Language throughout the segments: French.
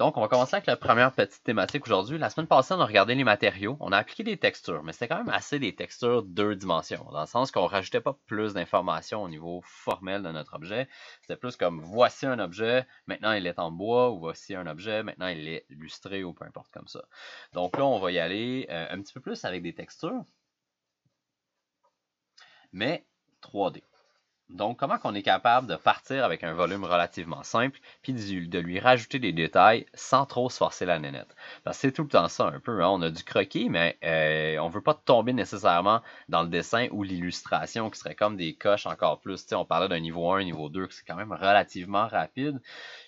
Donc, on va commencer avec la première petite thématique aujourd'hui. La semaine passée, on a regardé les matériaux. On a appliqué des textures, mais c'était quand même assez des textures deux dimensions, dans le sens qu'on ne rajoutait pas plus d'informations au niveau formel de notre objet. C'était plus comme, voici un objet, maintenant il est en bois, ou voici un objet, maintenant il est lustré, ou peu importe comme ça. Donc là, on va y aller un petit peu plus avec des textures, mais 3D. Donc, comment qu'on est capable de partir avec un volume relativement simple, puis de lui rajouter des détails sans trop se forcer la nénette. Parce que c'est tout le temps ça un peu, hein? On a du croquis, mais on ne veut pas tomber nécessairement dans le dessin ou l'illustration, qui serait comme des coches encore plus. T'sais, on parlait d'un niveau 1, niveau 2, que c'est quand même relativement rapide.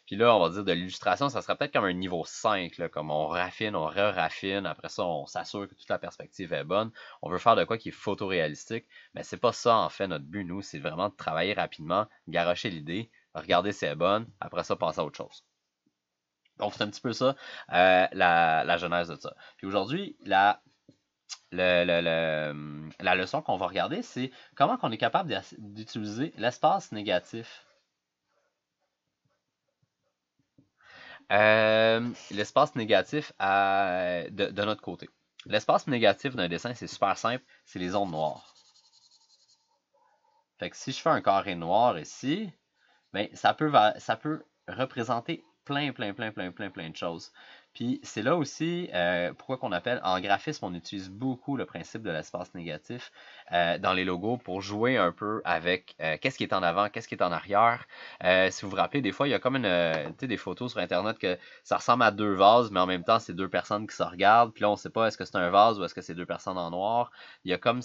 Puis là, on va dire de l'illustration, ça serait peut-être comme un niveau 5, là, comme on raffine, on re-raffine, après ça, on s'assure que toute la perspective est bonne. On veut faire de quoi qui est photoréalistique, mais c'est pas ça en fait notre but, nous, c'est vraiment de travailler rapidement, garrocher l'idée, regarder si elle est bonne, après ça, passer à autre chose. Donc, c'est un petit peu ça, la genèse de ça. Puis aujourd'hui, la leçon qu'on va regarder, c'est comment on est capable d'utiliser l'espace négatif. L'espace négatif de notre côté. L'espace négatif d'un dessin, c'est super simple, c'est les ondes noires. Fait que si je fais un carré noir ici, ben, ça peut représenter plein de choses. Puis c'est là aussi pourquoi qu'on appelle, en graphisme, on utilise beaucoup le principe de l'espace négatif dans les logos pour jouer un peu avec qu'est-ce qui est en avant, qu'est-ce qui est en arrière. Si vous vous rappelez, des fois, il y a comme des photos sur Internet que ça ressemble à deux vases, mais en même temps, c'est deux personnes qui se regardent. Puis là, on ne sait pas est-ce que c'est un vase ou est-ce que c'est deux personnes en noir. Il y a comme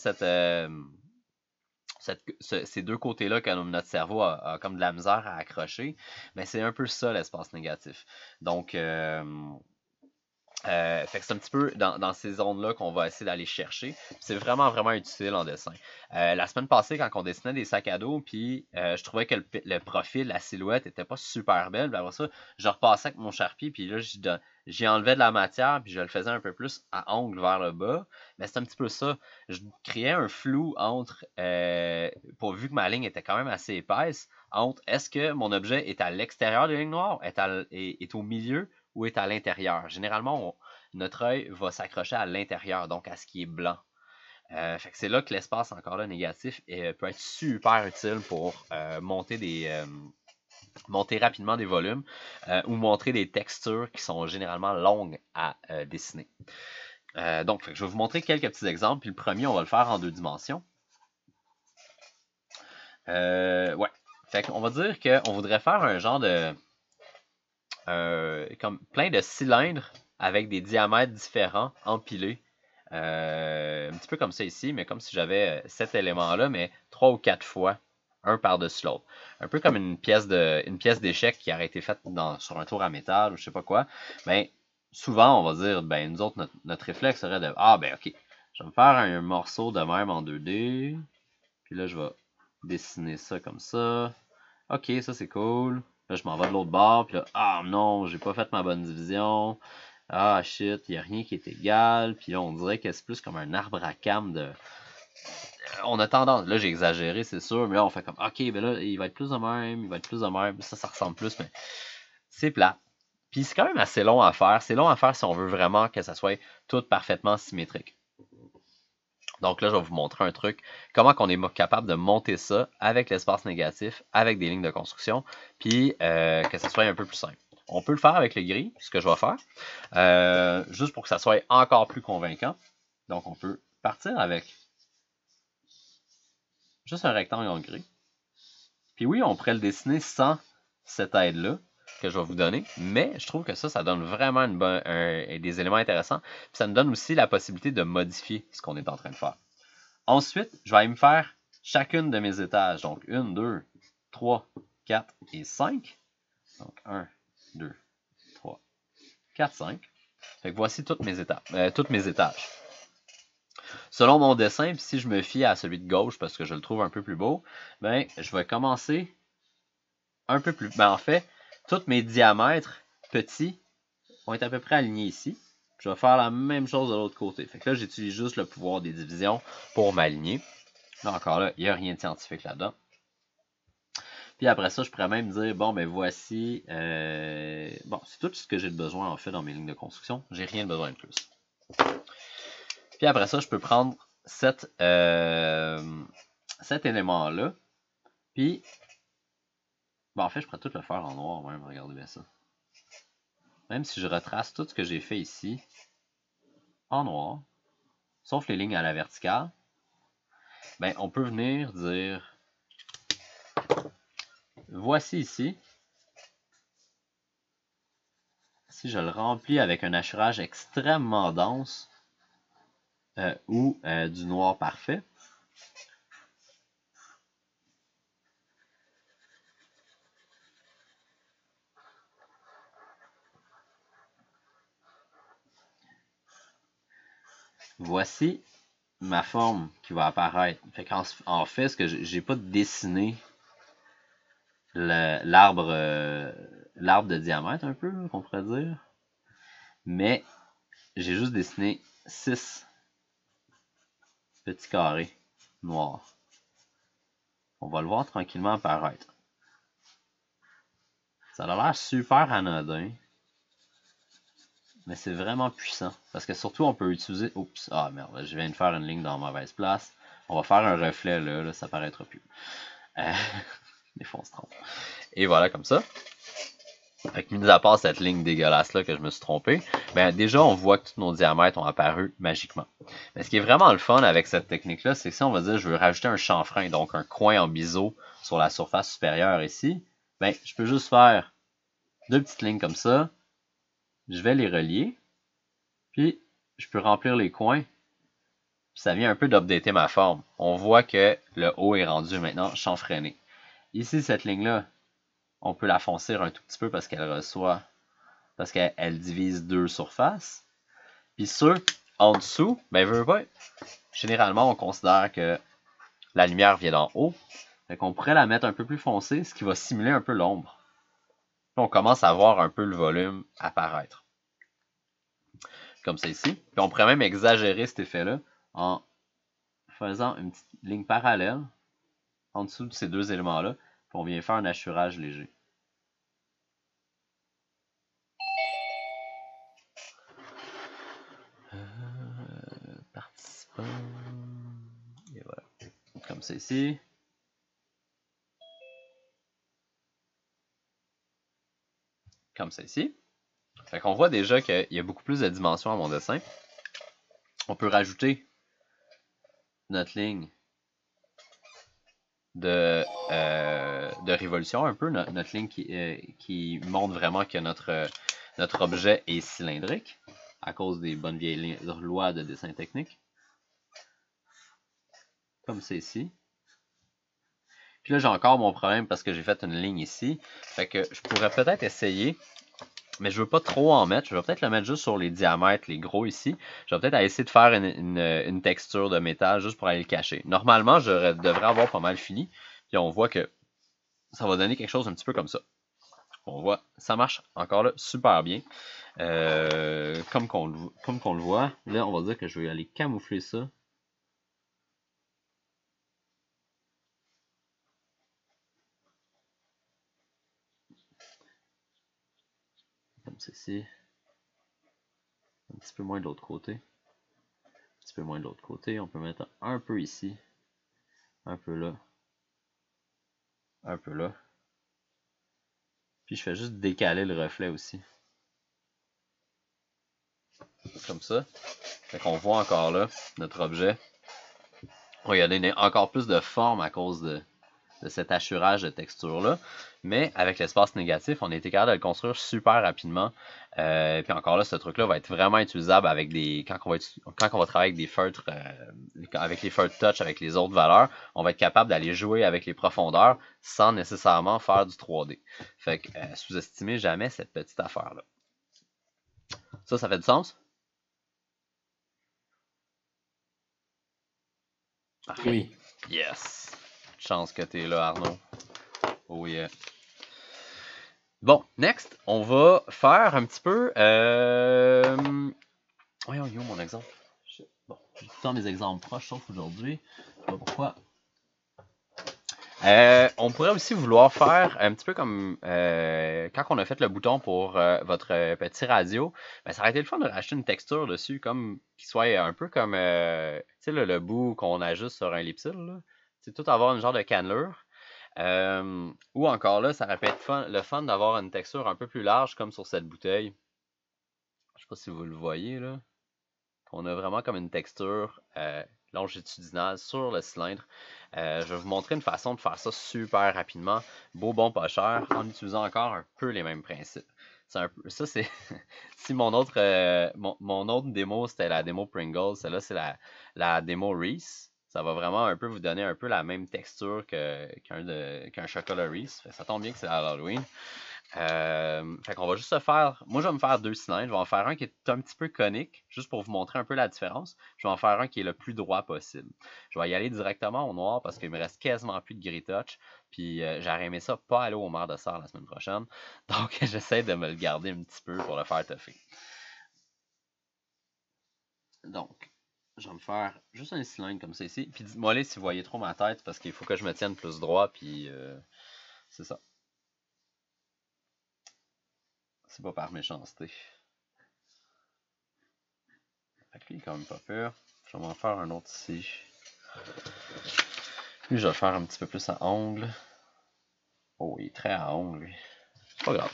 ces deux côtés-là que notre cerveau a comme de la misère à accrocher, mais c'est un peu ça l'espace négatif. Donc, fait que c'est un petit peu dans ces zones-là qu'on va essayer d'aller chercher. C'est vraiment utile en dessin. La semaine passée, quand on dessinait des sacs à dos, puis je trouvais que le profil, la silhouette était pas super belle. Puis après ça, je repassais avec mon Sharpie, puis là, j'y enlevais de la matière, puis je le faisais un peu plus à angle vers le bas. Mais c'est un petit peu ça. Je créais un flou entre, vu que ma ligne était quand même assez épaisse, entre est-ce que mon objet est à l'extérieur des lignes noires, est au milieu, ou est à l'intérieur. Généralement, notre œil va s'accrocher à l'intérieur, donc à ce qui est blanc. Fait que c'est là que l'espace, encore là, négatif, peut être super utile pour monter rapidement des volumes ou montrer des textures qui sont généralement longues à dessiner. Donc, je vais vous montrer quelques petits exemples. Puis le premier, on va le faire en deux dimensions. Ouais. Fait qu'on va dire qu'on voudrait faire un genre de comme plein de cylindres avec des diamètres différents empilés. Un petit peu comme ça ici, mais comme si j'avais cet élément-là, mais 3 ou 4 fois, un par-dessus l'autre. Un peu comme une pièce d'échec qui aurait été faite sur un tour à métal ou je sais pas quoi. Ben, souvent, on va dire, ben, nous autres, notre réflexe serait de, ah, ben, ok, je vais me faire un morceau de même en 2D. Puis là, je vais dessiner ça comme ça. Ok, ça c'est cool. Là, je m'en vais de l'autre bord, puis là, ah non, j'ai pas fait ma bonne division. Ah shit, il n'y a rien qui est égal. Puis là, on dirait que c'est plus comme un arbre à cames de. On a tendance, là j'ai exagéré, c'est sûr, mais là on fait comme, ok, ben là, il va être plus de même, il va être plus de même. Ça ressemble plus, mais c'est plat. Puis c'est quand même assez long à faire. C'est long à faire si on veut vraiment que ça soit tout parfaitement symétrique. Donc là, je vais vous montrer un truc, comment on est capable de monter ça avec l'espace négatif, avec des lignes de construction, puis que ça soit un peu plus simple. On peut le faire avec le gris, ce que je vais faire, juste pour que ça soit encore plus convaincant. Donc on peut partir avec juste un rectangle en gris. Puis oui, on pourrait le dessiner sans cette aide-là que je vais vous donner, mais je trouve que ça donne vraiment des éléments intéressants. Puis ça nous donne aussi la possibilité de modifier ce qu'on est en train de faire. Ensuite, je vais aller me faire chacune de mes étages. Donc, 1, 2, 3, 4 et 5. Donc, 1, 2, 3, 4, 5. Fait que voici toutes mes étages. Selon mon dessin, puis si je me fie à celui de gauche parce que je le trouve un peu plus beau, ben, je vais commencer un peu plus. Ben, en fait, tous mes diamètres petits vont être à peu près alignés ici. Je vais faire la même chose de l'autre côté. Fait que là, j'utilise juste le pouvoir des divisions pour m'aligner. Là, encore là, il n'y a rien de scientifique là-dedans. Puis après ça, je pourrais même dire, bon, ben voici... bon, c'est tout ce que j'ai besoin, en fait, dans mes lignes de construction. J'ai rien de besoin de plus. Puis après ça, je peux prendre cet élément-là. Puis, bon, en fait, je pourrais tout le faire en noir même. Regardez bien ça. Même si je retrace tout ce que j'ai fait ici en noir, sauf les lignes à la verticale, ben, on peut venir dire, voici ici, si je le remplis avec un hachurage extrêmement dense ou du noir parfait, voici ma forme qui va apparaître. Fait en fait, ce que j'ai pas dessiné l'arbre de diamètre un peu, qu'on pourrait dire, mais j'ai juste dessiné 6 petits carrés noirs. On va le voir tranquillement apparaître. Ça a l'air super anodin, mais c'est vraiment puissant. Parce que surtout, on peut utiliser... Oups, ah merde, je viens de faire une ligne dans la mauvaise place. On va faire un reflet là, ça paraîtra plus. Des fois, on se trompe. Et voilà, comme ça. Fait mis à part cette ligne dégueulasse là que je me suis trompé, ben déjà on voit que tous nos diamètres ont apparu magiquement. Mais ce qui est vraiment le fun avec cette technique là, c'est que si on va dire je veux rajouter un chanfrein, donc un coin en biseau sur la surface supérieure ici, ben je peux juste faire deux petites lignes comme ça, je vais les relier, puis je peux remplir les coins, puis ça vient un peu d'updater ma forme. On voit que le haut est rendu maintenant chanfreiné. Ici cette ligne là, on peut la foncir un tout petit peu parce qu'elle reçoit, parce qu'elle divise deux surfaces. Puis ceux en dessous, ben généralement on considère que la lumière vient d'en haut. Fait qu'on pourrait la mettre un peu plus foncée, ce qui va simuler un peu l'ombre. Puis on commence à voir un peu le volume apparaître. Comme ça ici. Puis on pourrait même exagérer cet effet-là en faisant une petite ligne parallèle en dessous de ces deux éléments-là. Puis on vient faire un hachurage léger. Participant. Et voilà. Comme ça ici. Comme ça ici. Fait qu'on voit déjà qu'il y a beaucoup plus de dimensions à mon dessin. On peut rajouter notre ligne de révolution un peu, notre ligne qui montre vraiment que notre objet est cylindrique à cause des bonnes vieilles lois de dessin technique. Comme c'est ici. Puis là, j'ai encore mon problème parce que j'ai fait une ligne ici. Fait que je pourrais peut-être essayer, mais je veux pas trop en mettre. Je vais peut-être le mettre juste sur les diamètres, les gros ici. Je vais peut-être essayer de faire une texture de métal juste pour aller le cacher. Normalement, je devrais avoir pas mal fini. Puis on voit que ça va donner quelque chose un petit peu comme ça. On voit, ça marche encore là super bien. Comme qu'on le voit, là on va dire que je vais aller camoufler ça. Comme ceci. Un petit peu moins de l'autre côté. Un petit peu moins de l'autre côté. On peut mettre un peu ici. Un peu là. Un peu là. Puis je fais juste décaler le reflet aussi. Comme ça. Fait qu'on voit encore là notre objet. On va y donner encore plus de forme à cause de cet hachurage de texture-là. Mais avec l'espace négatif, on a été capable de le construire super rapidement. Puis encore là, ce truc-là va être vraiment utilisable avec quand on va travailler avec des feutres, avec les feutres touch, avec les autres valeurs, on va être capable d'aller jouer avec les profondeurs sans nécessairement faire du 3D. Fait que sous-estimez jamais cette petite affaire-là. Ça fait du sens? Parfait. Oui. Yes! Chance que t'es là, Arnaud. Oh yeah. Bon, next, on va faire un petit peu... Voyons, yo, mon exemple. Bon, j'ai tout le temps mes exemples proches, sauf aujourd'hui. Je sais pas pourquoi. On pourrait aussi vouloir faire un petit peu comme quand on a fait le bouton pour votre petit radio, ben, ça aurait été le fun de rajouter une texture dessus, comme qui soit un peu comme tu sais, le bout qu'on ajuste sur un lipsil, là. C'est tout avoir une genre de cannelure. Ou encore là, ça aurait pu être le fun d'avoir une texture un peu plus large, comme sur cette bouteille. Je sais pas si vous le voyez là. On a vraiment comme une texture longitudinale sur le cylindre. Je vais vous montrer une façon de faire ça super rapidement, beau, bon, pas cher, en utilisant encore un peu les mêmes principes. Ça, c'est si mon autre, mon autre démo, c'était la démo Pringles, celle-là, c'est la démo Reese. Ça va vraiment un peu vous donner un peu la même texture qu'un chocolat Reese. Ça tombe bien que c'est à l'Halloween. Fait qu'on va juste se faire. Moi, je vais me faire 2 cylindres. Je vais en faire un qui est un petit peu conique, juste pour vous montrer un peu la différence. Je vais en faire un qui est le plus droit possible. Je vais y aller directement au noir parce qu'il me reste quasiment plus de gris touch. Puis j'aurais aimé ça pas aller au Mar de Sœur la semaine prochaine. Donc j'essaie de me le garder un petit peu pour le faire toffer. Donc, je vais me faire juste un cylindre comme ça ici. Puis dites-moi là si vous voyez trop ma tête parce qu'il faut que je me tienne plus droit. Puis c'est ça. C'est pas par méchanceté. Fait que lui, il est quand même pas peur. Je vais m'en faire un autre ici. Lui, je vais le faire un petit peu plus à ongle. Oh, il est très à ongle, lui. C'est pas grave.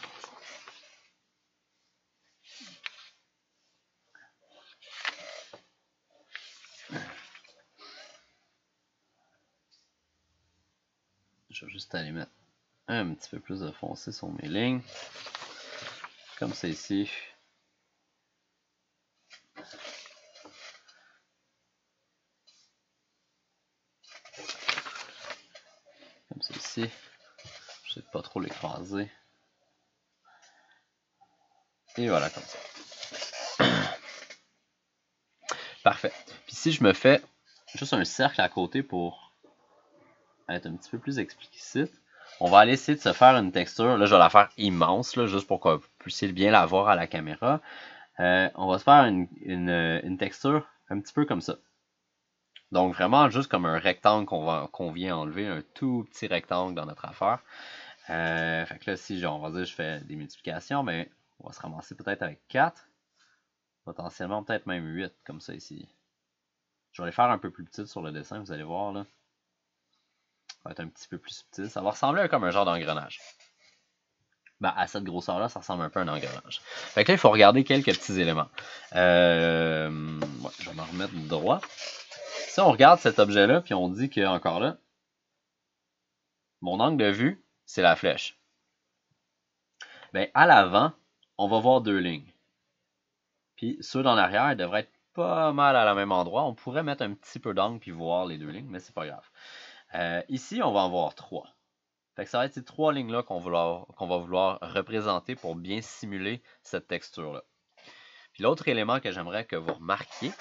Je vais juste aller mettre un petit peu plus de foncé sur mes lignes. Comme c'est ici. Comme c'est ici. Je ne sais pas trop l'écraser. Et voilà, comme ça. Parfait. Puis si je me fais juste un cercle à côté pour être un petit peu plus explicite, on va aller essayer de se faire une texture. Là, je vais la faire immense, là, juste pour que vous puissiez bien la voir à la caméra. On va se faire une texture un petit peu comme ça. Donc vraiment juste comme un rectangle qu'on vient enlever, un tout petit rectangle dans notre affaire. Fait que là, si on va dire je fais des multiplications, mais on va se ramasser peut-être avec 4. Potentiellement peut-être même 8, comme ça ici. Je vais les faire un peu plus petites sur le dessin, vous allez voir là. Ça va être un petit peu plus subtil. Ça va ressembler comme un genre d'engrenage. Ben, à cette grosseur-là, ça ressemble un peu à un engrenage. Fait que là, il faut regarder quelques petits éléments. Ouais, je vais m'en remettre droit. Si on regarde cet objet-là, puis on dit que, encore là, mon angle de vue, c'est la flèche. Bien, à l'avant, on va voir 2 lignes. Puis ceux dans l'arrière, ils devraient être pas mal à la même endroit. On pourrait mettre un petit peu d'angle puis voir les 2 lignes, mais c'est pas grave. Ici, on va en voir 3. Fait que ça va être ces 3 lignes-là qu'on va vouloir représenter pour bien simuler cette texture-là. Puis l'autre élément que j'aimerais que vous remarquiez,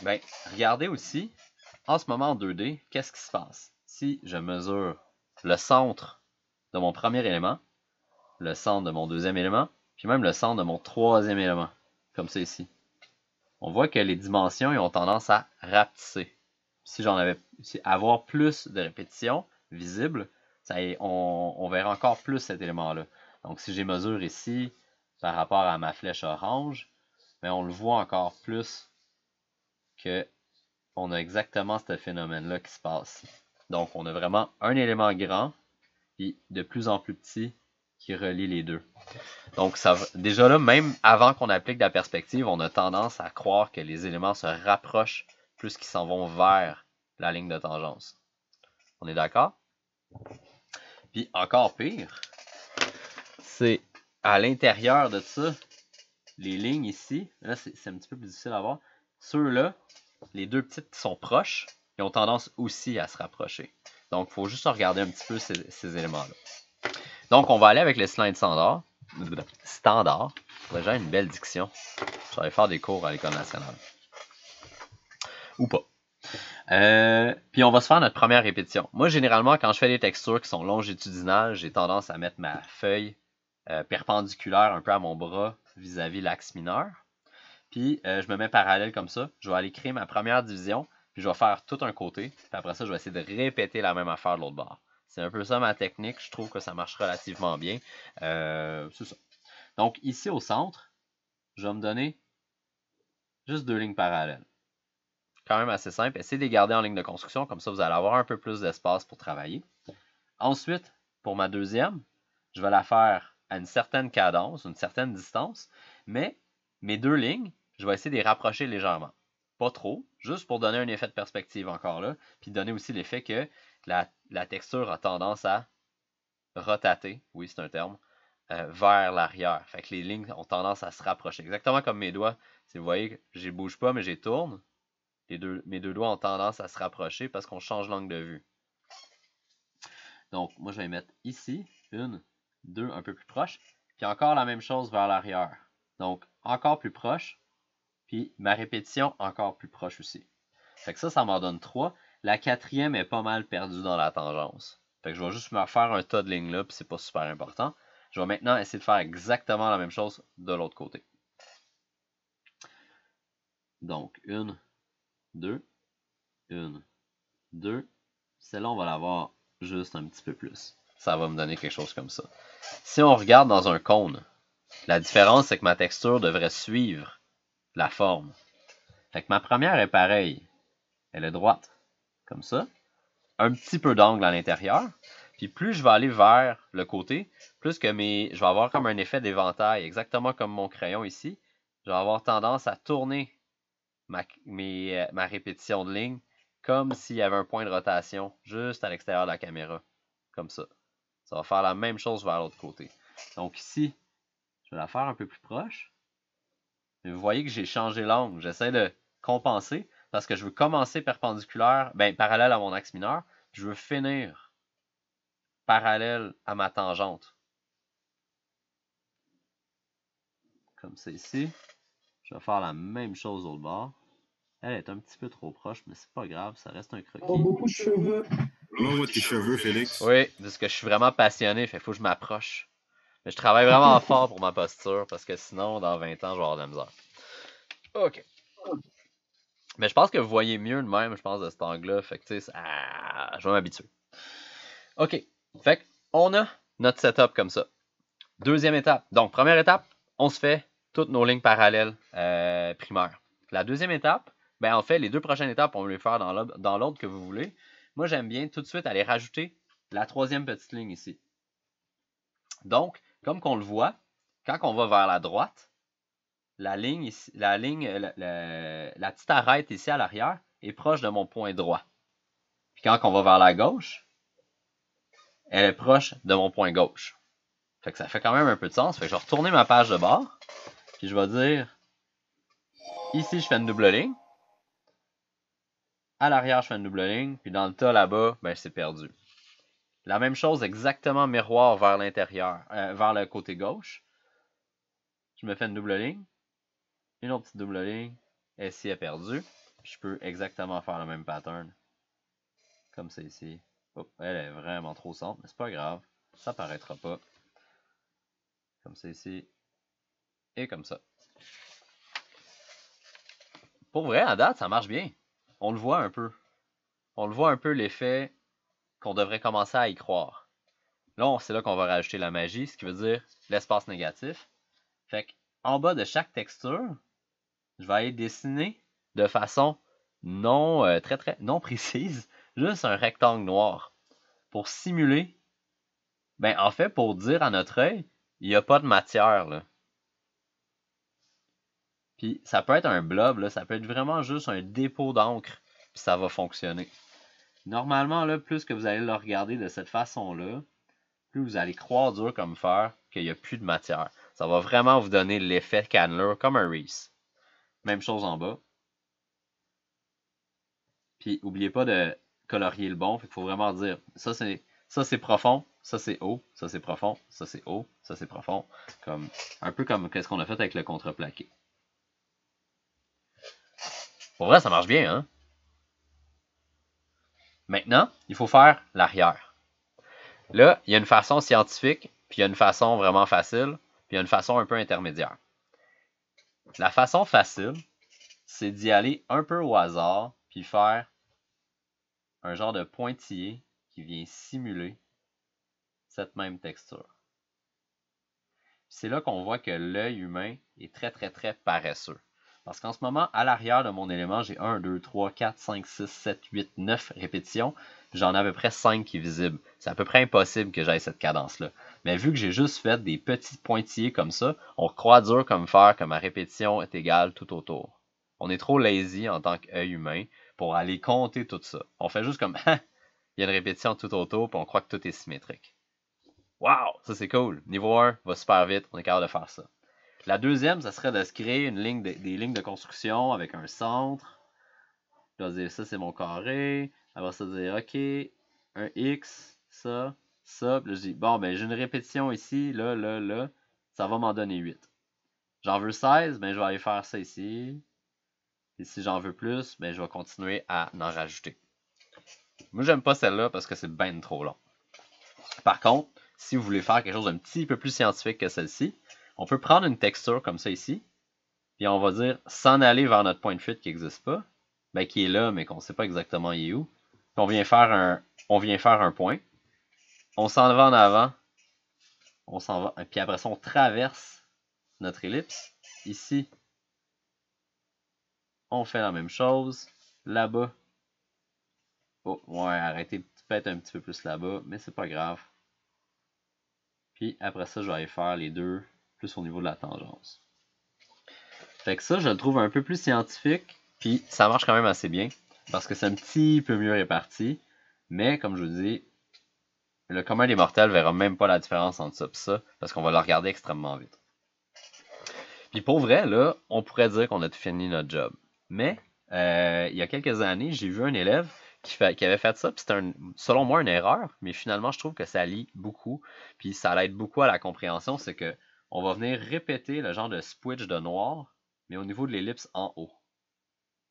ben, regardez aussi, en ce moment en 2D, qu'est-ce qui se passe? Si je mesure le centre de mon premier élément, le centre de mon deuxième élément, puis même le centre de mon troisième élément, comme c'est ici, on voit que les dimensions ils ont tendance à rapetisser. Si j'en avais, avoir plus de répétitions visibles, on verra encore plus cet élément-là. Donc si j'ai mesure ici par rapport à ma flèche orange, mais on le voit encore plus que on a exactement ce phénomène-là qui se passe. Donc on a vraiment un élément grand puis de plus en plus petit qui relie les deux. Donc ça, déjà là, même avant qu'on applique la perspective, on a tendance à croire que les éléments se rapprochent plus qu'ils s'en vont vers la ligne de tangence. On est d'accord? Puis encore pire, c'est à l'intérieur de ça, les lignes ici, là c'est un petit peu plus difficile à voir, ceux-là, les deux petites qui sont proches, ils ont tendance aussi à se rapprocher. Donc il faut juste regarder un petit peu ces éléments-là. Donc on va aller avec le slide standard. Déjà une belle diction. J'allais faire des cours à l'École nationale. Ou pas. Puis on va se faire notre première répétition. Moi, généralement, quand je fais des textures qui sont longitudinales, j'ai tendance à mettre ma feuille perpendiculaire un peu à mon bras vis-à-vis l'axe mineur. Puis je me mets parallèle comme ça. Je vais aller créer ma première division. puis je vais faire tout un côté, puis après ça, je vais essayer de répéter la même affaire de l'autre bord. C'est un peu ça ma technique, je trouve que ça marche relativement bien. C'est ça. Donc ici au centre, je vais me donner juste 2 lignes parallèles. Quand même assez simple. Essayez de les garder en ligne de construction, comme ça vous allez avoir un peu plus d'espace pour travailler. Ensuite, pour ma deuxième, je vais la faire à une certaine cadence, une certaine distance, mais mes 2 lignes, je vais essayer de les rapprocher légèrement. Pas trop, juste pour donner un effet de perspective encore là, puis donner aussi l'effet que la texture a tendance à rotater, oui c'est un terme, vers l'arrière. Fait que les lignes ont tendance à se rapprocher. Exactement comme mes doigts. Si vous voyez, je les bouge pas, mais je les tourne. Mes deux doigts ont tendance à se rapprocher parce qu'on change l'angle de vue. Donc, moi, je vais mettre ici, 1, 2, un peu plus proche. Puis encore la même chose vers l'arrière. Donc, encore plus proche. Puis ma répétition, encore plus proche aussi. Fait que ça m'en donne 3. La quatrième est pas mal perdue dans la tangence. Fait que je vais juste me faire un tas de lignes là, puis c'est pas super important. Je vais maintenant essayer de faire exactement la même chose de l'autre côté. Donc, 1, 2, 1, 2. Celle-là, on va l'avoir juste un petit peu plus. Ça va me donner quelque chose comme ça. Si on regarde dans un cône, la différence, c'est que ma texture devrait suivre la forme. Fait que ma première est pareille. Elle est droite, comme ça. Un petit peu d'angle à l'intérieur. Puis plus je vais aller vers le côté, plus que je vais avoir comme un effet d'éventail, exactement comme mon crayon ici. Je vais avoir tendance à tourner ma répétition de ligne comme s'il y avait un point de rotation juste à l'extérieur de la caméra. Comme ça. Ça va faire la même chose vers l'autre côté. Donc ici, je vais la faire un peu plus proche. Mais vous voyez que j'ai changé l'angle. J'essaie de compenser parce que je veux commencer perpendiculaire, parallèle à mon axe mineur, puis je veux finir parallèle à ma tangente. Comme c'est ici. Je vais faire la même chose au bord. Elle est un petit peu trop proche, mais c'est pas grave, ça reste un croquis. Oh, beaucoup de cheveux. On voit tes cheveux, Félix. Oui, parce que je suis vraiment passionné, fait qu'il faut que je m'approche. Mais je travaille vraiment fort pour ma posture, parce que sinon, dans 20 ans, je vais avoir de la misère. OK. Mais je pense que vous voyez mieux de même, je pense, de cet angle-là. Fait que, tu sais, je vais m'habituer. OK. Fait qu'on a notre setup comme ça. Deuxième étape. Donc, première étape, on se fait toutes nos lignes parallèles primaires. La deuxième étape, en fait, les 2 prochaines étapes, on va les faire dans l'ordre que vous voulez. Moi, j'aime bien tout de suite aller rajouter la 3e petite ligne ici. Donc, comme qu'on le voit, quand on va vers la droite, la petite arête ici à l'arrière est proche de mon point droit. Puis quand on va vers la gauche, elle est proche de mon point gauche. Fait que ça fait quand même un peu de sens. Fait que je vais retourner ma page de bord. Puis je vais dire, ici je fais une double ligne. À l'arrière je fais une double ligne. Puis dans le tas là-bas, c'est perdu. La même chose exactement miroir vers l'intérieur, vers le côté gauche. Je me fais une double ligne. Une autre petite double ligne. Et ici est perdue. Je peux exactement faire le même pattern. Comme c'est ici. Oh, elle est vraiment trop simple, mais c'est pas grave. Ça paraîtra pas. Comme c'est ici. Et comme ça. Pour vrai, à date, ça marche bien. On le voit un peu. On le voit un peu l'effet qu'on devrait commencer à y croire. Là, c'est là qu'on va rajouter la magie, ce qui veut dire l'espace négatif. Fait qu'en bas de chaque texture, je vais aller dessiner de façon non précise, juste un rectangle noir. Pour simuler, en fait, pour dire à notre œil, il n'y a pas de matière, là. Puis ça peut être un blob, là, ça peut être vraiment juste un dépôt d'encre, puis ça va fonctionner. Normalement, là, plus que vous allez le regarder de cette façon-là, plus vous allez croire dur comme fer qu'il n'y a plus de matière. Ça va vraiment vous donner l'effet cannelure comme un Reese. Même chose en bas. Puis n'oubliez pas de colorier le bon. Il faut vraiment dire ça c'est profond, ça c'est haut, ça c'est profond, ça c'est haut, ça c'est profond. Un peu comme ce qu'on a fait avec le contreplaqué. Pour vrai, ça marche bien, hein? Maintenant, il faut faire l'arrière. Là, il y a une façon scientifique, puis il y a une façon vraiment facile, puis il y a une façon un peu intermédiaire. La façon facile, c'est d'y aller un peu au hasard, puis puis faire un genre de pointillé qui vient simuler cette même texture. C'est là qu'on voit que l'œil humain est très, très, très paresseux. Parce qu'en ce moment, à l'arrière de mon élément, j'ai 1, 2, 3, 4, 5, 6, 7, 8, 9 répétitions. J'en ai à peu près 5 qui est visible. C'est à peu près impossible que j'aille cette cadence-là. Mais vu que j'ai juste fait des petits pointillés comme ça, on croit dur comme fer que ma répétition est égale tout autour. On est trop lazy en tant qu'œil humain pour aller compter tout ça. On fait juste comme, il y a une répétition tout autour, puis on croit que tout est symétrique. Wow! Ça c'est cool. Niveau 1 va super vite, on est capable de faire ça. La deuxième, ça serait de se créer une ligne des lignes de construction avec un centre. Je vais dire ça c'est mon carré. Après ça, dire OK, un X, ça. Puis là, je dis, bon, ben j'ai une répétition ici, là. Ça va m'en donner 8. J'en veux 16, ben je vais aller faire ça ici. Et si j'en veux plus, ben je vais continuer à en rajouter. Moi, j'aime pas celle-là parce que c'est ben trop long. Par contre, si vous voulez faire quelque chose d'un petit peu plus scientifique que celle-ci, on peut prendre une texture comme ça ici, puis on va dire s'en aller vers notre point de fuite qui n'existe pas, ben qui est là, mais qu'on ne sait pas exactement il est où. Puis on vient faire un point, on s'en va en avant, on s'en va, puis après ça, on traverse notre ellipse. Ici, on fait la même chose. Là-bas, oh, ouais, arrêtez peut-être un petit peu plus là-bas, mais c'est pas grave. Puis après ça, je vais aller faire les deux plus au niveau de la tangence. Fait que ça, je le trouve un peu plus scientifique, puis ça marche quand même assez bien, parce que c'est un petit peu mieux réparti, mais comme je vous dis, le commun des mortels verra même pas la différence entre ça et ça, parce qu'on va le regarder extrêmement vite. Puis pour vrai, là, on pourrait dire qu'on a fini notre job. Mais, il y a quelques années, j'ai vu un élève qui avait fait ça, puis c'était selon moi une erreur, mais finalement, je trouve que ça lie beaucoup, puis ça l'aide beaucoup à la compréhension, c'est que on va venir répéter le genre de switch de noir, mais au niveau de l'ellipse en haut.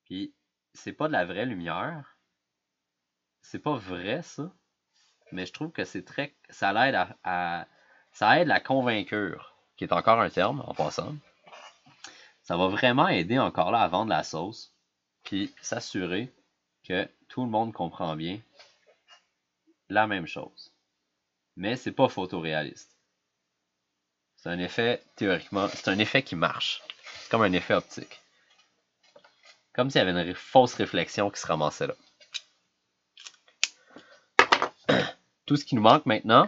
Puis, c'est pas de la vraie lumière. C'est pas vrai, ça. Mais je trouve que c'est très. Ça l'aide ça aide la convaincure, qui est encore un terme en passant. Ça va vraiment aider encore là à vendre la sauce. Puis s'assurer que tout le monde comprend bien la même chose. Mais c'est pas photoréaliste. C'est un effet, théoriquement, c'est un effet qui marche. C'est comme un effet optique. Comme s'il y avait une fausse réflexion qui se ramassait là. Tout ce qui nous manque maintenant,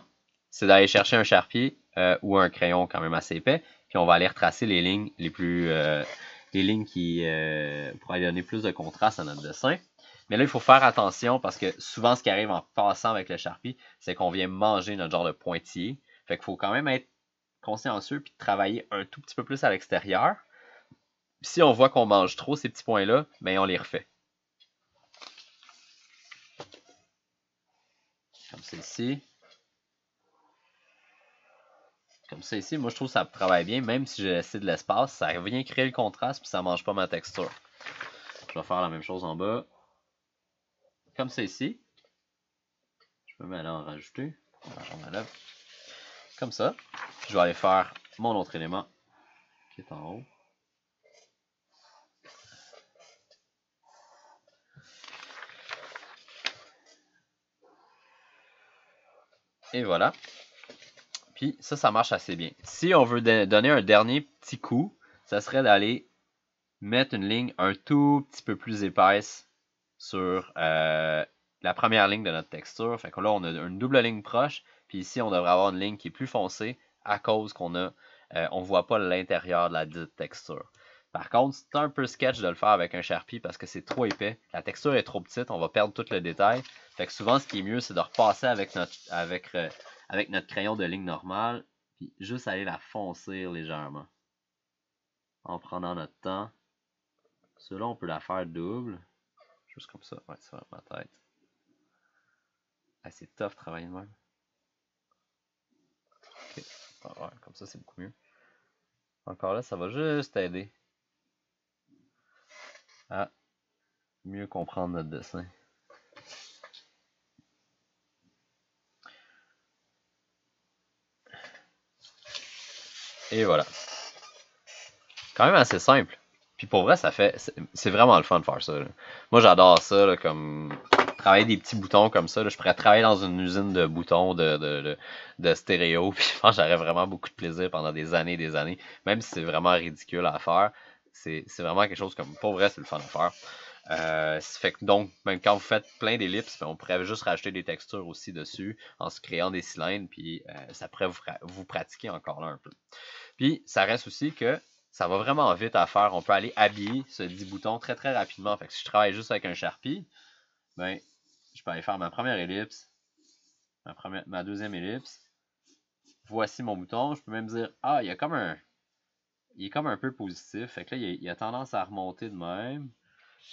c'est d'aller chercher un charpie ou un crayon quand même assez épais, puis on va aller retracer les lignes les lignes qui pourraient donner plus de contraste à notre dessin. Mais là, il faut faire attention parce que souvent, ce qui arrive en passant avec le charpie, c'est qu'on vient manger notre genre de pointillé. Fait qu'il faut quand même être consciencieux puis travailler un tout petit peu plus à l'extérieur. Si on voit qu'on mange trop ces petits points-là, ben on les refait. Comme celle-ci. Comme ça ici, moi je trouve que ça travaille bien, même si j'ai laissé de l'espace, ça vient créer le contraste puis ça mange pas ma texture. Je vais faire la même chose en bas. Comme ça ici. Je peux même aller en rajouter. Comme ça. Puis je vais aller faire mon autre élément qui est en haut. Et voilà. Puis ça marche assez bien. Si on veut donner un dernier petit coup, ça serait d'aller mettre une ligne un tout petit peu plus épaisse sur la première ligne de notre texture. Fait que là, on a une double ligne proche. Puis ici, on devrait avoir une ligne qui est plus foncée à cause qu'on a, on voit pas l'intérieur de la dite texture. Par contre, c'est un peu sketch de le faire avec un Sharpie parce que c'est trop épais. La texture est trop petite, on va perdre tout le détail. Fait que souvent, ce qui est mieux, c'est de repasser avec notre crayon de ligne normale, puis juste aller la foncer légèrement. En prenant notre temps. Cela, on peut la faire double. Juste comme ça. Ouais, ça va ma tête. Ah, c'est tough travailler de même. Ok. Ah, ouais, comme ça, c'est beaucoup mieux. Encore là, ça va juste aider à mieux comprendre notre dessin. Et voilà. Quand même assez simple. Puis pour vrai, c'est vraiment le fun de faire ça, là. Moi, j'adore ça, là, comme travailler des petits boutons comme ça, là. Je pourrais travailler dans une usine de boutons de stéréo, puis je pense que j'aurais vraiment beaucoup de plaisir pendant des années et des années, même si c'est vraiment ridicule à faire. C'est vraiment quelque chose comme, pour vrai, c'est le fun à faire. Ça fait que donc, même quand vous faites plein d'ellipses, on pourrait juste rajouter des textures aussi dessus en se créant des cylindres, puis ça pourrait vous pratiquer encore là un peu. Puis ça reste aussi que ça va vraiment vite à faire. On peut aller habiller ce 10 boutons très très rapidement. Fait que si je travaille juste avec un Sharpie, ben, je peux aller faire ma première ellipse, ma deuxième ellipse. Voici mon bouton. Je peux même dire, ah, il est comme un peu positif. Fait que là, il a tendance à remonter de même.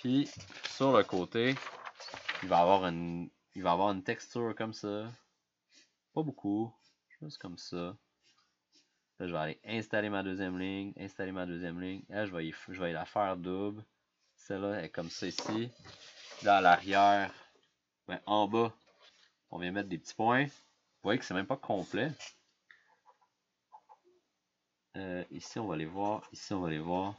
Puis sur le côté, il va avoir une texture comme ça. Pas beaucoup, juste comme ça. Là, je vais aller installer ma deuxième ligne, Là, je vais la faire double. Celle-là est comme ça ici. Là, à l'arrière, ben, en bas, on vient mettre des petits points. Vous voyez que c'est même pas complet. Ici, on va les voir. Ici, on va les voir.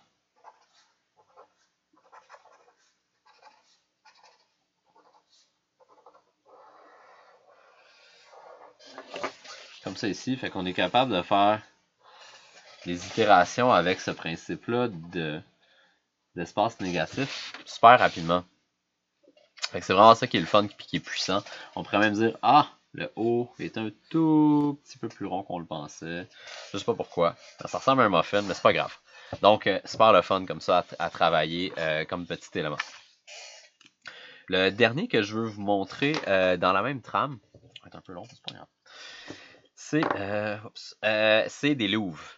Comme ça ici. Fait qu'on est capable de faire des itérations avec ce principe-là d'espace négatif super rapidement. Fait que c'est vraiment ça qui est le fun et qui est puissant. On pourrait même dire, ah, le haut est un tout petit peu plus rond qu'on le pensait. Je sais pas pourquoi. Ça ressemble à un muffin, mais c'est pas grave. Donc, super le fun comme ça à travailler comme petit élément. Le dernier que je veux vous montrer dans la même trame, ça va être un peu long, c'est pas grave. C'est des louves.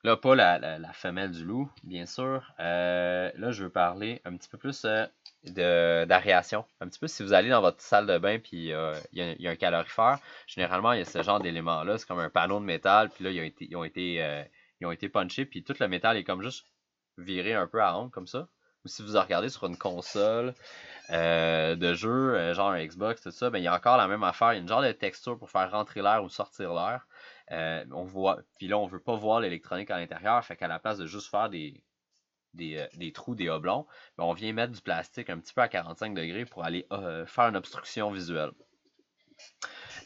Là, pas la femelle du loup, bien sûr. Là, je veux parler un petit peu plus d'aération. Un petit peu si vous allez dans votre salle de bain puis il y a un calorifère, généralement, il y a ce genre d'élément-là. C'est comme un panneau de métal, puis là, ils ont été punchés, puis tout le métal est comme juste viré un peu à ronde, comme ça. Ou si vous regardez sur une console de jeu, genre un Xbox, tout ça, ben, il y a encore la même affaire. Il y a une genre de texture pour faire rentrer l'air ou sortir l'air. Puis là, on veut pas voir l'électronique à l'intérieur, fait qu'à la place de juste faire des trous, des oblongs, ben, on vient mettre du plastique un petit peu à 45 degrés pour aller faire une obstruction visuelle.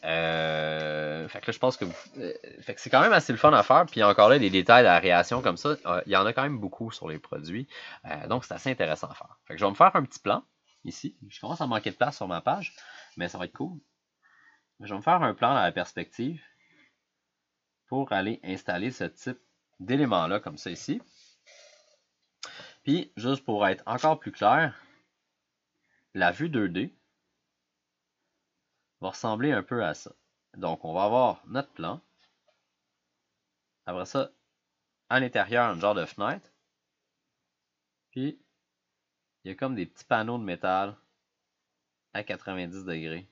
Fait que là, je pense que fait que c'est quand même assez le fun à faire. Puis encore là, des détails d'aération comme ça, il y en a quand même beaucoup sur les produits. Donc, c'est assez intéressant à faire. Fait que je vais me faire un petit plan ici. Je commence à manquer de place sur ma page, mais ça va être cool. Je vais me faire un plan dans la perspective pour aller installer ce type d'élément-là, comme ça ici. Puis, juste pour être encore plus clair, la vue 2D va ressembler un peu à ça. Donc, on va avoir notre plan. Après ça, à l'intérieur, un genre de fenêtre. Puis, il y a comme des petits panneaux de métal à 90 degrés.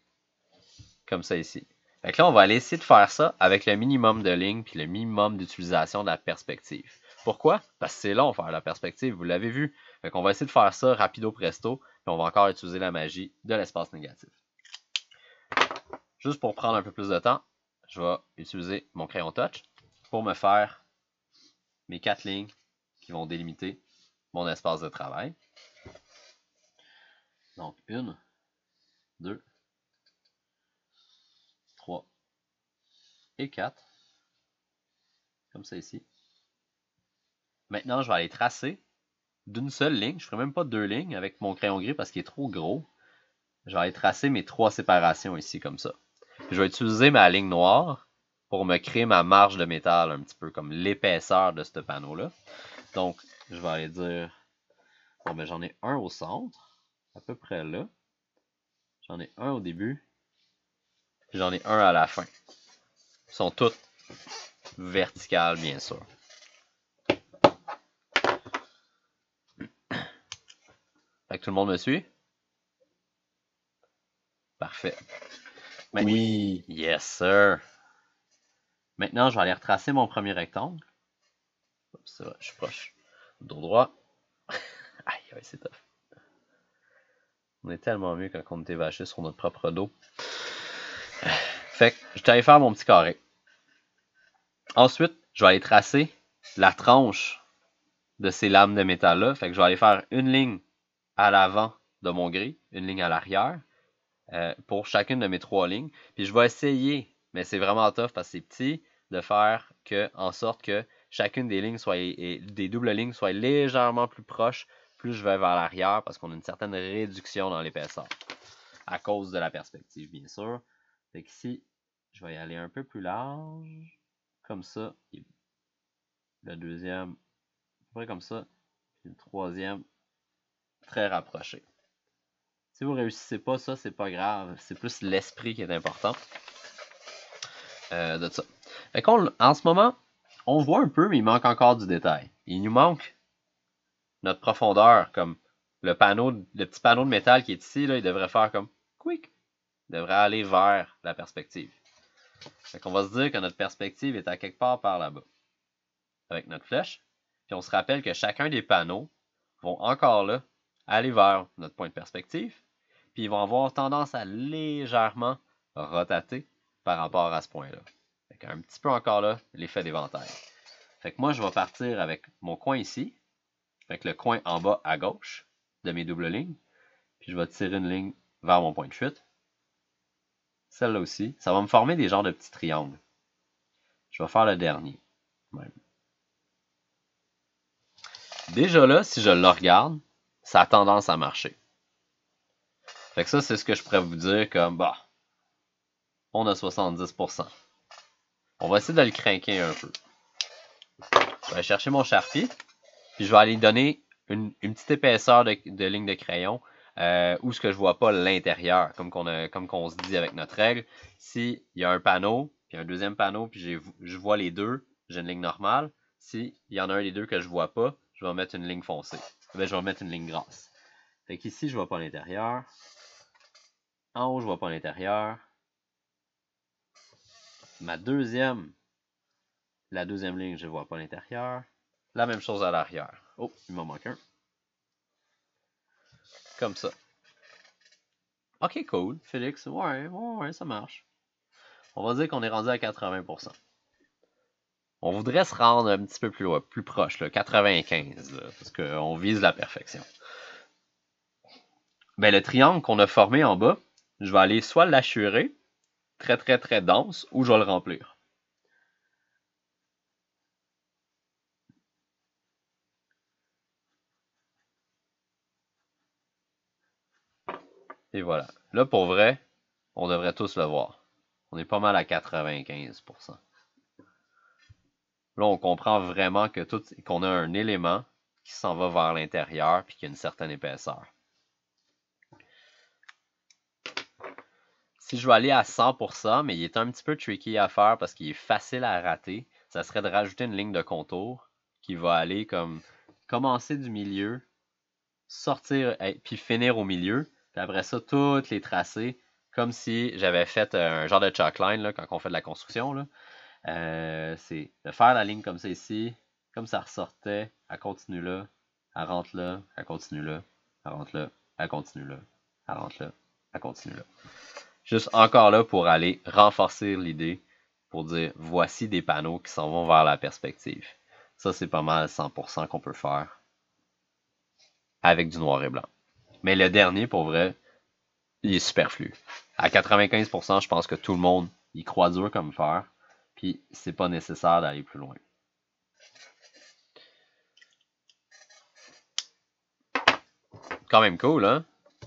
Comme ça ici. Fait que là, on va aller essayer de faire ça avec le minimum de lignes puis le minimum d'utilisation de la perspective. Pourquoi? Parce que c'est long faire la perspective, vous l'avez vu. Fait qu'on va essayer de faire ça rapido presto, puis on va encore utiliser la magie de l'espace négatif. Juste pour prendre un peu plus de temps, je vais utiliser mon crayon touch pour me faire mes 4 lignes qui vont délimiter mon espace de travail. Donc, 1, 2, 3 et 4. Comme ça ici. Maintenant, je vais aller tracer d'une seule ligne. Je ne ferai même pas 2 lignes avec mon crayon gris parce qu'il est trop gros. Je vais aller tracer mes 3 séparations ici comme ça. Puis je vais utiliser ma ligne noire pour me créer ma marge de métal un petit peu comme l'épaisseur de ce panneau-là. Donc, je vais aller dire, bon ben j'en ai un au centre, à peu près là. J'en ai un au début. Puis j'en ai un à la fin. Ils sont toutes verticales, bien sûr. Fait que tout le monde me suit? Parfait. Maintenant, Oui. yes, sir. Maintenant, je vais aller retracer mon premier rectangle. Oups, je suis proche. Dos droit. Aïe, aïe, c'est tough. On est tellement mieux quand on était vaché sur notre propre dos. Fait que je vais aller faire mon petit carré. Ensuite, je vais aller tracer la tranche de ces lames de métal-là. Fait que je vais aller faire une ligne à l'avant de mon gris, une ligne à l'arrière, pour chacune de mes 3 lignes. Puis je vais essayer, mais c'est vraiment tough parce que c'est petit, de faire en sorte que chacune des lignes des doubles lignes soit légèrement plus proche, plus je vais vers l'arrière parce qu'on a une certaine réduction dans l'épaisseur. À cause de la perspective, bien sûr. Fait qu'ici, je vais y aller un peu plus large, comme ça. Le deuxième, à peu près comme ça. Puis le troisième, très rapproché. Si vous ne réussissez pas ça, c'est pas grave. C'est plus l'esprit qui est important de ça. Fait en ce moment, on voit un peu, mais il manque encore du détail. Il nous manque notre profondeur, comme le petit panneau de métal qui est ici, là, il devrait faire comme quick. Il devrait aller vers la perspective. Fait qu'on va se dire que notre perspective est à quelque part par là-bas. Avec notre flèche. Puis on se rappelle que chacun des panneaux vont encore là aller vers notre point de perspective. Puis ils vont avoir tendance à légèrement rotater par rapport à ce point-là. Fait qu'un petit peu encore là, l'effet d'éventail. Fait que moi, je vais partir avec mon coin ici. Fait que le coin en bas à gauche de mes doubles lignes. Puis je vais tirer une ligne vers mon point de fuite. Celle-là aussi. Ça va me former des genres de petits triangles. Je vais faire le dernier. Même. Déjà là, si je le regarde, ça a tendance à marcher. Fait que ça, c'est ce que je pourrais vous dire comme, bah, on a 70%. On va essayer de le craquer un peu. Je vais aller chercher mon Sharpie, puis je vais aller donner une petite épaisseur de ligne de crayon où ce que je vois pas l'intérieur, comme qu'on se dit avec notre règle. S'il y a un panneau, puis un deuxième panneau, puis je vois les deux, j'ai une ligne normale. S'il y en a un des deux que je vois pas, je vais mettre une ligne foncée. Ben, je vais mettre une ligne grasse. Fait qu'ici, je vois pas l'intérieur. En haut, je vois pas l'intérieur. La deuxième ligne, je vois pas l'intérieur. La même chose à l'arrière. Oh, il m'en manque un. Comme ça. Ok, cool. Félix, ouais, ça marche. On va dire qu'on est rendu à 80%. On voudrait se rendre un petit peu plus proche, là, 95, là, parce qu'on vise la perfection. Ben, le triangle qu'on a formé en bas, je vais aller soit l'assurer, très très très dense, ou je vais le remplir. Et voilà. Là, pour vrai, on devrait tous le voir. On est pas mal à 95%. Là, on comprend vraiment qu'on a un élément qui s'en va vers l'intérieur puis qui a une certaine épaisseur. Si je veux aller à 100%, mais il est un petit peu tricky à faire parce qu'il est facile à rater, ça serait de rajouter une ligne de contour qui va aller comme commencer du milieu, sortir puis finir au milieu, puis après ça, toutes les tracer comme si j'avais fait un genre de chalkline là, quand on fait de la construction. Là. C'est de faire la ligne comme ça ici, comme ça ressortait, elle continue là, elle rentre là, elle continue là, elle rentre là, elle continue là, elle rentre là, elle continue là. Juste encore là pour aller renforcer l'idée, pour dire voici des panneaux qui s'en vont vers la perspective. Ça, c'est pas mal 100% qu'on peut faire avec du noir et blanc. Mais le dernier, pour vrai, il est superflu. À 95%, je pense que tout le monde y croit dur comme fer. Puis c'est pas nécessaire d'aller plus loin. Quand même cool, hein?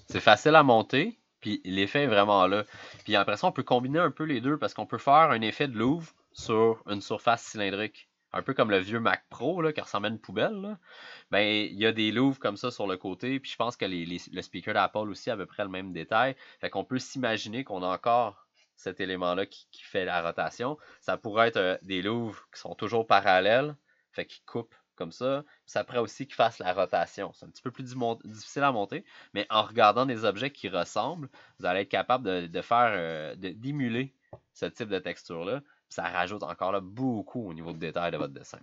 C'est facile à monter, puis l'effet est vraiment là. Puis après ça, on peut combiner un peu les deux parce qu'on peut faire un effet de louve sur une surface cylindrique. Un peu comme le vieux Mac Pro là, qui ressemble à une poubelle. Là. Ben, il y a des louves comme ça sur le côté. Puis je pense que le speaker d'Apple aussi a à peu près le même détail. Fait qu'on peut s'imaginer qu'on a encore cet élément-là qui fait la rotation. Ça pourrait être des louves qui sont toujours parallèles, fait qu'ils coupent comme ça. Ça pourrait aussi qu'ils fassent la rotation. C'est un petit peu plus difficile à monter, mais en regardant des objets qui ressemblent, vous allez être capable d'émuler ce type de texture-là. Ça rajoute encore là beaucoup au niveau de détail de votre dessin.